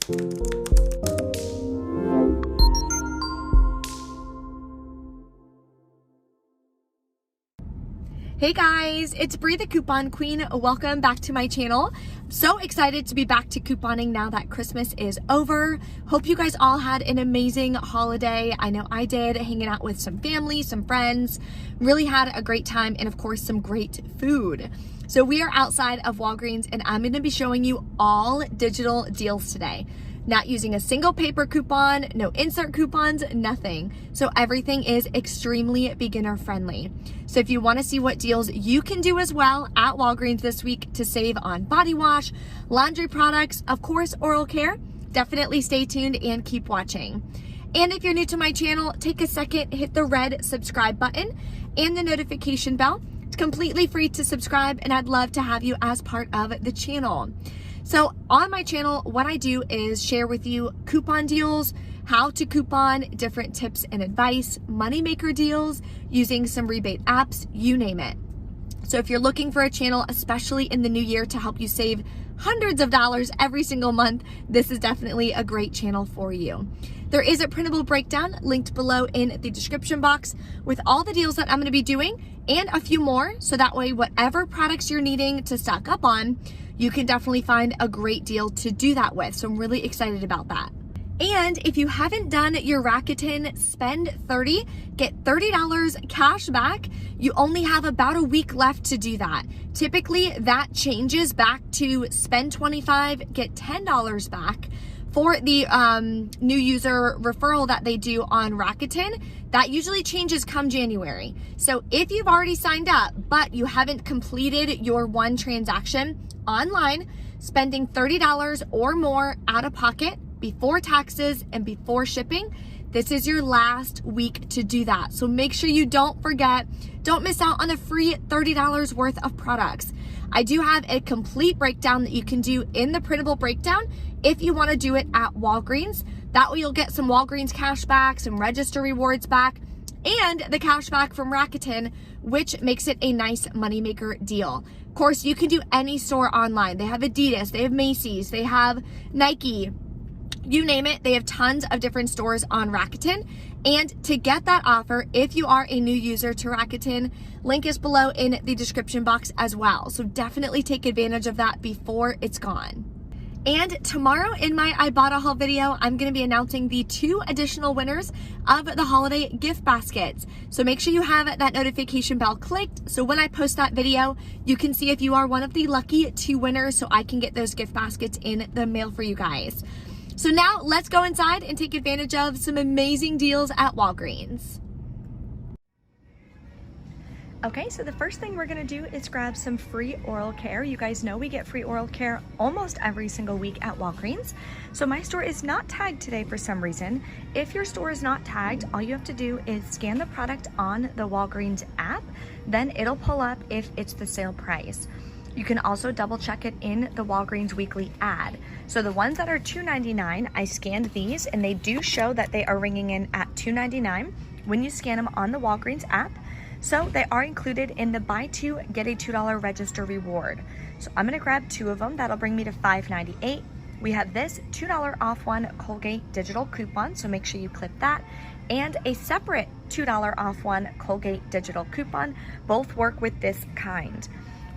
Hey guys, it's Bree the Coupon Queen. Welcome back to my channel. So excited to be back to couponing now that Christmas is over. Hope you guys all had an amazing holiday. I know I did, hanging out with some family, some friends. Really had a great time, and of course some great food. So we are outside of Walgreens and I'm going to be showing you all digital deals today. Not using a single paper coupon, no insert coupons, nothing. So everything is extremely beginner friendly. So if you want to see what deals you can do as well at Walgreens this week to save on body wash, laundry products, of course, oral care, definitely stay tuned and keep watching. And if you're new to my channel, take a second, hit the red subscribe button and the notification bell. It's completely free to subscribe and I'd love to have you as part of the channel. So on my channel, what I do is share with you coupon deals, how to coupon, different tips and advice, moneymaker deals, using some rebate apps, you name it. So if you're looking for a channel, especially in the new year, to help you save hundreds of dollars every single month, this is definitely a great channel for you. There is a printable breakdown linked below in the description box with all the deals that I'm going to be doing and a few more. So that way, whatever products you're needing to stock up on, you can definitely find a great deal to do that with. So I'm really excited about that. And if you haven't done your Rakuten Spend 30, get $30 cash back. You only have about a week left to do that. Typically that changes back to Spend 25, get $10 back. For the new user referral that they do on Rakuten, that usually changes come January. So if you've already signed up, but you haven't completed your one transaction online, spending $30 or more out of pocket before taxes and before shipping, this is your last week to do that. So make sure you don't forget, don't miss out on the free $30 worth of products. I do have a complete breakdown that you can do in the printable breakdown if you want to do it at Walgreens. That way you'll get some Walgreens cash back, some register rewards back, and the cash back from Rakuten, which makes it a nice moneymaker deal. Of course, you can do any store online. They have Adidas, they have Macy's, they have Nike, you name it. They have tons of different stores on Rakuten. And to get that offer, if you are a new user to Rakuten, link is below in the description box as well. So definitely take advantage of that before it's gone. And tomorrow in my Ibotta haul video, I'm going to be announcing the 2 additional winners of the holiday gift baskets. So make sure you have that notification bell clicked. So when I post that video, you can see if you are one of the lucky 2 winners, so I can get those gift baskets in the mail for you guys. So now let's go inside and take advantage of some amazing deals at Walgreens. Okay, so the first thing we're gonna do is grab some free oral care. You guys know we get free oral care almost every single week at Walgreens. So my store is not tagged today for some reason. If your store is not tagged, all you have to do is scan the product on the Walgreens app, then it'll pull up if it's the sale price. You can also double check it in the Walgreens weekly ad. So the ones that are $2.99, I scanned these and they do show that they are ringing in at $2.99 when you scan them on the Walgreens app. So they are included in the buy 2, get a $2 register reward. So I'm gonna grab 2 of them. That'll bring me to $5.98. We have this $2 off one Colgate digital coupon, so make sure you clip that, and a separate $2 off one Colgate digital coupon. Both work with this kind.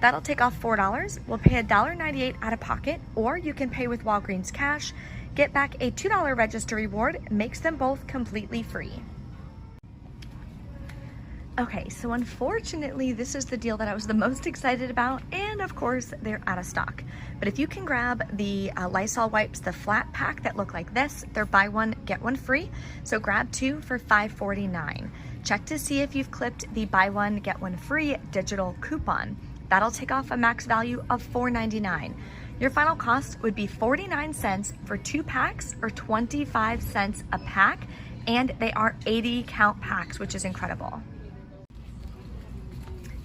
That'll take off $4. We'll pay $1.98 out of pocket, or you can pay with Walgreens cash, get back a $2 register reward, makes them both completely free. Okay, so unfortunately, this is the deal that I was the most excited about, and of course, they're out of stock. But if you can grab the Lysol wipes, the flat pack that look like this, they're buy 1, get 1 free. So grab 2 for $5.49. Check to see if you've clipped the buy 1, get 1 free digital coupon. That'll take off a max value of $4.99. Your final cost would be 49 cents for 2 packs or 25 cents a pack, and they are 80 count packs, which is incredible.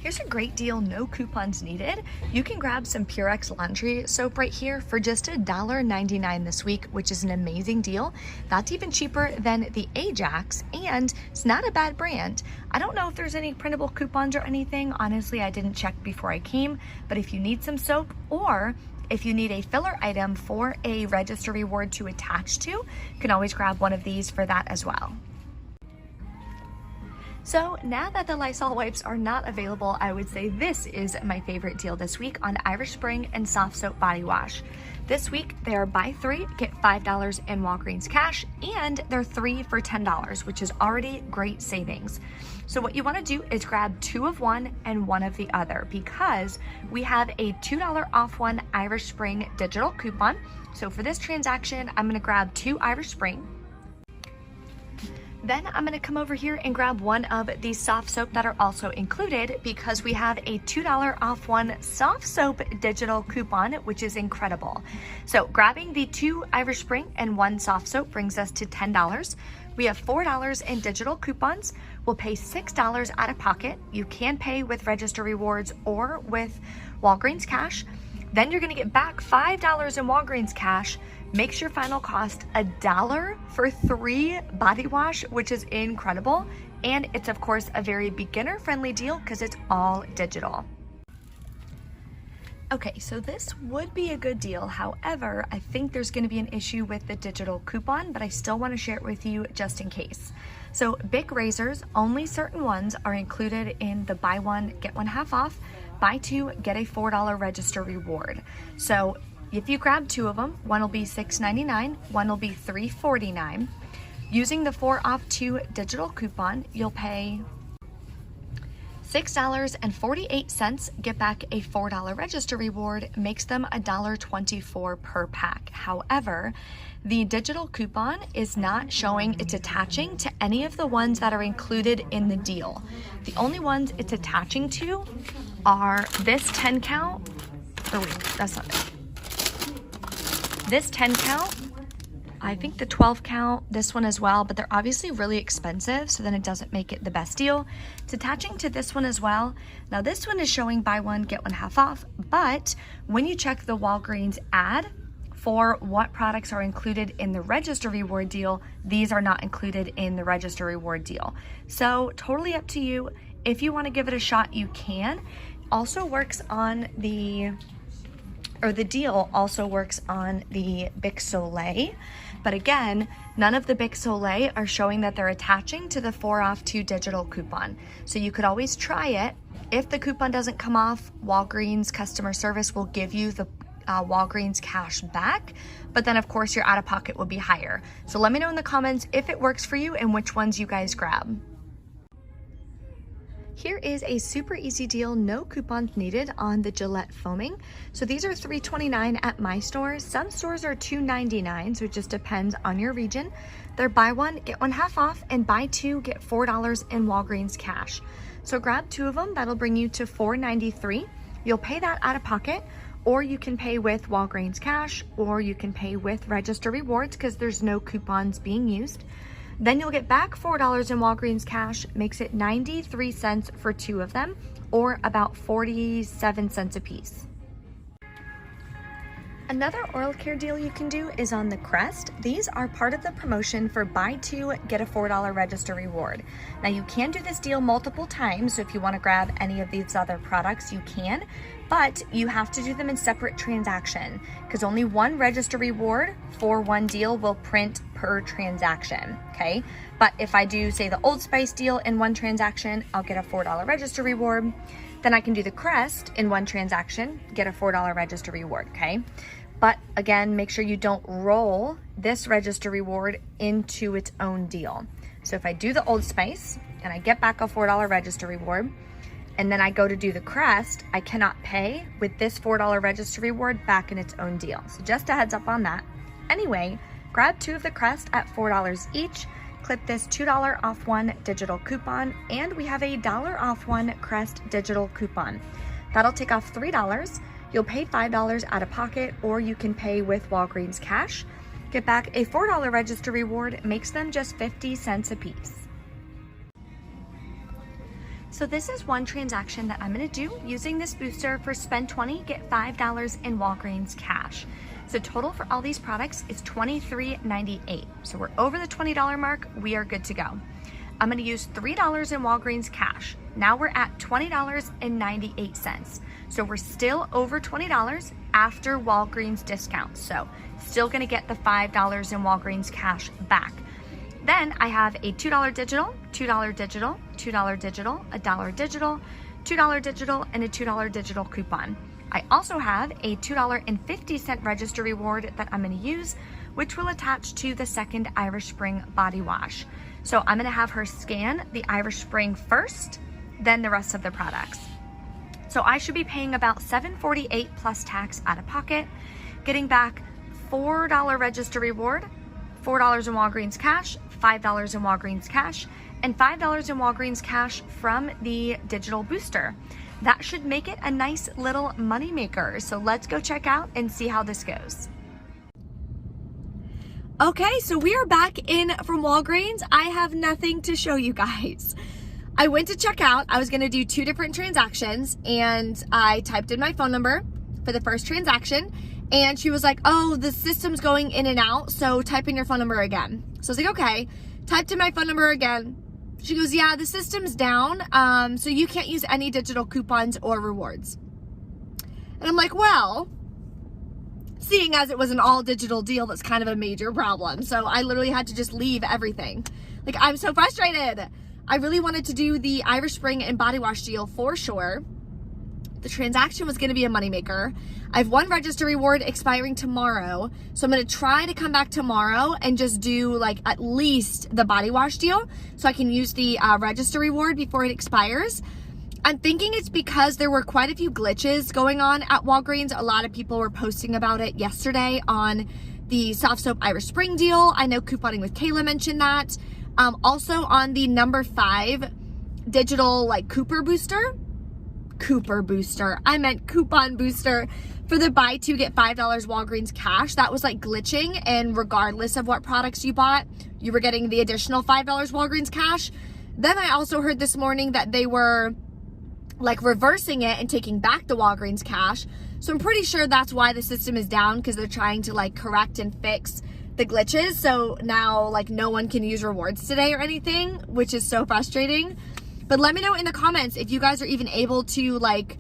Here's a great deal, no coupons needed. You can grab some Purex laundry soap right here for just $1.99 this week, which is an amazing deal. That's even cheaper than the Ajax, and it's not a bad brand. I don't know if there's any printable coupons or anything. Honestly, I didn't check before I came, but if you need some soap, or if you need a filler item for a register reward to attach to, you can always grab one of these for that as well. So now that the Lysol wipes are not available, I would say this is my favorite deal this week on Irish Spring and Soft Soap Body Wash. This week, they are buy 3, get $5 in Walgreens cash, and they're 3 for $10, which is already great savings. So what you want to do is grab 2 of one and 1 of the other, because we have a $2 off one Irish Spring digital coupon. So for this transaction, I'm going to grab 2 Irish Spring. Then I'm going to come over here and grab one of these soft soap that are also included, because we have a $2 off one soft soap digital coupon, which is incredible. So grabbing the 2 Irish Spring and 1 soft soap brings us to $10. We have $4 in digital coupons. We'll pay $6 out of pocket. You can pay with Register Rewards or with Walgreens cash. Then you're going to get back $5 in Walgreens cash. Makes your final cost $1 for 3 body wash, which is incredible. And it's of course a very beginner friendly deal because it's all digital. Okay, so this would be a good deal. However, I think there's going to be an issue with the digital coupon, but I still want to share it with you just in case. So Bic razors, only certain ones are included in the buy 1, get 1 half off, buy 2, get a $4 register reward. So if you grab 2 of them, one will be $6.99, one will be $3.49. Using the 4 off 2 digital coupon, you'll pay $6.48, get back a $4 register reward, makes them $1.24 per pack. However, the digital coupon is not showing it's attaching to any of the ones that are included in the deal. The only ones it's attaching to are this 10 count, or wait, that's not it. This 10 count, I think the 12 count, this one as well, but they're obviously really expensive, so then it doesn't make it the best deal. It's attaching to this one as well. Now this one is showing buy 1, get 1 half off, but when you check the Walgreens ad for what products are included in the Register Reward deal, these are not included in the Register Reward deal. So totally up to you. If you want to give it a shot, you can. Also works on the deal also works on the Bic Soleil, but again, none of the Bic Soleil are showing that they're attaching to the 4 off 2 digital coupon. So you could always try it. If the coupon doesn't come off, Walgreens customer service will give you the Walgreens cash back, but then of course your out-of-pocket will be higher. So let me know in the comments if it works for you and which ones you guys grab. Here is a super easy deal, no coupons needed, on the Gillette foaming. So these are $3.29 at my stores. Some stores are $2.99, so it just depends on your region. They're buy 1, get 1 half off, and buy 2, get $4 in Walgreens cash. So grab 2 of them, that'll bring you to $4.93. You'll pay that out of pocket, or you can pay with Walgreens cash, or you can pay with Register Rewards because there's no coupons being used. Then you'll get back $4 in Walgreens cash, makes it 93 cents for 2 of them, or about 47 cents a piece. Another oral care deal you can do is on the Crest. These are part of the promotion for buy 2, get a $4 register reward. Now you can do this deal multiple times, so if you want to grab any of these other products, you can, but you have to do them in separate transaction because only 1 register reward for 1 deal will print per transaction, okay? But if I do, say, the Old Spice deal in 1 transaction, I'll get a $4 register reward. Then I can do the Crest in 1 transaction, get a $4 register reward, okay? But again, make sure you don't roll this register reward into its own deal. So if I do the Old Spice and I get back a $4 register reward, and then I go to do the Crest, I cannot pay with this $4 register reward back in its own deal. So just a heads up on that. Anyway, grab 2 of the Crest at $4 each, clip this $2 off 1 digital coupon, and we have a $1 off 1 Crest digital coupon. That'll take off $3. You'll pay $5 out of pocket, or you can pay with Walgreens cash. Get back a $4 register reward, makes them just 50 cents a piece. So this is 1 transaction that I'm gonna do using this booster for spend 20, get $5 in Walgreens cash. So total for all these products is $23.98. So we're over the $20 mark, we are good to go. I'm gonna use $3 in Walgreens cash. Now we're at $20.98. So we're still over $20, after Walgreens discounts. So still gonna get the $5 in Walgreens cash back. Then I have a $2 digital, $2 digital, $2 digital, a $1 digital, $2 digital, and a $2 digital coupon. I also have a $2.50 register reward that I'm gonna use, which will attach to the second Irish Spring body wash. So I'm gonna have her scan the Irish Spring first, then the rest of the products. So I should be paying about $7.48 plus tax out of pocket, getting back $4 register reward, $4 in Walgreens cash, $5 in Walgreens cash, and $5 in Walgreens cash from the digital booster. That should make it a nice little money maker. So let's go check out and see how this goes. Okay, so we are back in from Walgreens. I have nothing to show you guys. I went to check out. I was gonna do 2 different transactions, and I typed in my phone number for the first transaction, and she was like, oh, the system's going in and out, so type in your phone number again. So I was like, okay, typed in my phone number again. She goes, yeah, the system's down, so you can't use any digital coupons or rewards. And I'm like, well, seeing as it was an all digital deal, that's kind of a major problem. So I literally had to just leave everything. Like, I'm so frustrated. I really wanted to do the Irish Spring and body wash deal for sure. The transaction was gonna be a moneymaker. I have 1 register reward expiring tomorrow. So I'm gonna try to come back tomorrow and just do like at least the body wash deal so I can use the register reward before it expires. I'm thinking it's because there were quite a few glitches going on at Walgreens. A lot of people were posting about it yesterday on the soft soap Irish Spring deal. I know Couponing with Kayla mentioned that. Also on the number 5 digital like Cooper booster. I meant coupon booster for the buy 2 get $5 Walgreens cash. That was like glitching, and regardless of what products you bought, you were getting the additional $5 Walgreens cash. Then I also heard this morning that they were like reversing it and taking back the Walgreens cash. So I'm pretty sure that's why the system is down, because they're trying to like correct and fix the glitches. So now like no one can use rewards today or anything, which is so frustrating. But let me know in the comments if you guys are even able to like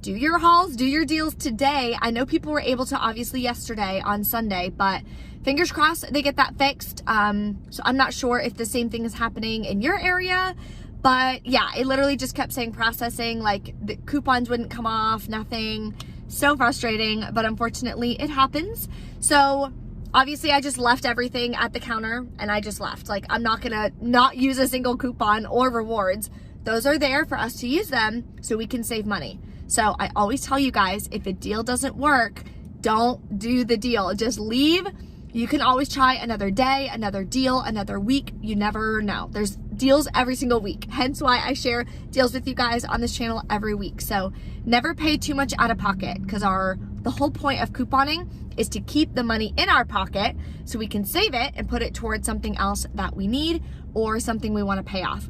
do your hauls, do your deals today. I know people were able to obviously yesterday on Sunday, but fingers crossed they get that fixed. So I'm not sure if the same thing is happening in your area, but yeah, it literally just kept saying processing, like the coupons wouldn't come off, nothing. So frustrating, but unfortunately it happens. So obviously I just left everything at the counter and I just left. Like, I'm not gonna not use a single coupon or rewards. Those are there for us to use them so we can save money. So I always tell you guys, if a deal doesn't work, don't do the deal. Just leave. You can always try another day, another deal, another week. You never know. There's deals every single week. Hence why I share deals with you guys on this channel every week. So never pay too much out of pocket, because the whole point of couponing is to keep the money in our pocket so we can save it and put it towards something else that we need or something we want to pay off.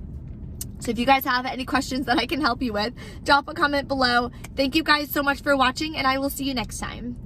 So if you guys have any questions that I can help you with, drop a comment below. Thank you guys so much for watching, and I will see you next time.